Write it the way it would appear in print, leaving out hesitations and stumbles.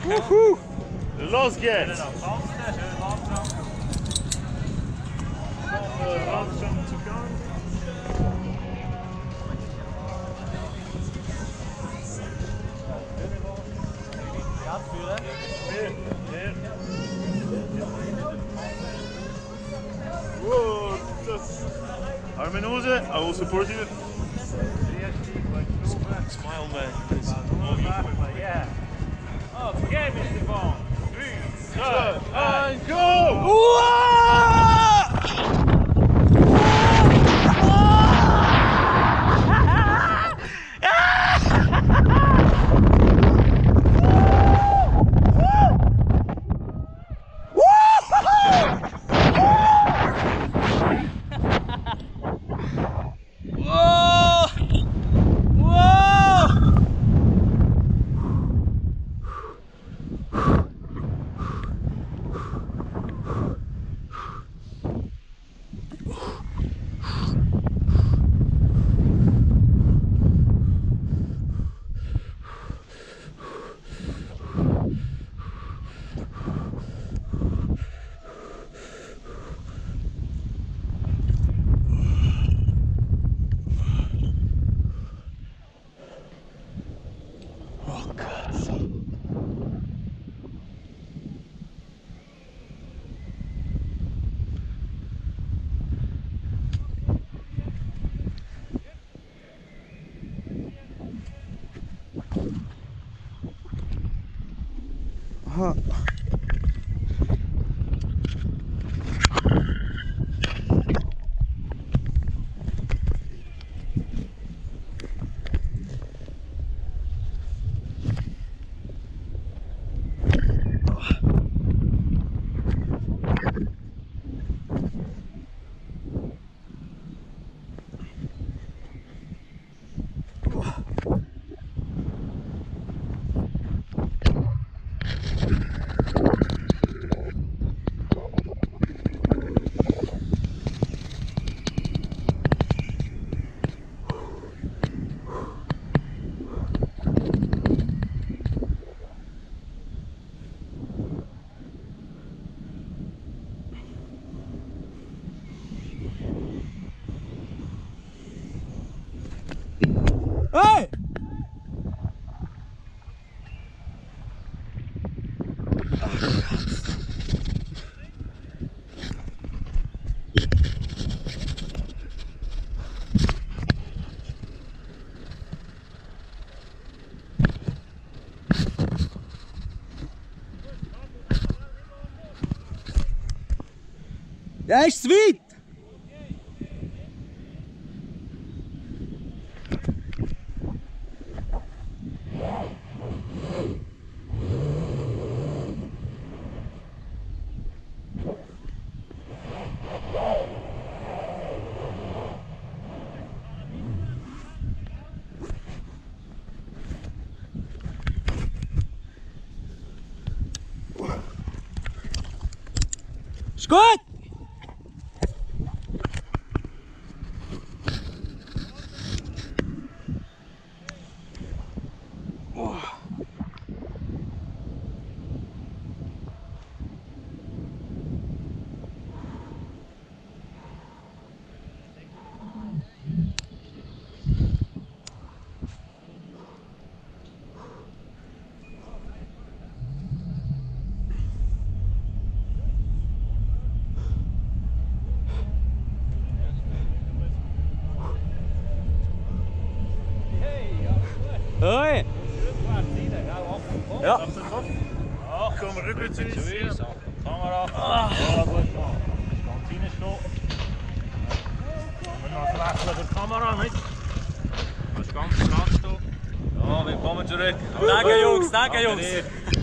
Wuhu. Los geht's! Langsam zu Gang. Whoa, das Arme raus, I will support you. Smile, man. Yeah. Okay, Mr. Bond. 3, 2, 1, go! Aha. Hey! Ja, ist weit! Ist gut! Hoi! Ja. Kom maar rückwärts in Kamera. Ja, gut, man. Ganz reinstehen. Wir noch das Lächeln der Kamera mit. Das ist ganz klar stehen. Ja, willkommen zurück. Danke Jungs, danke Jungs.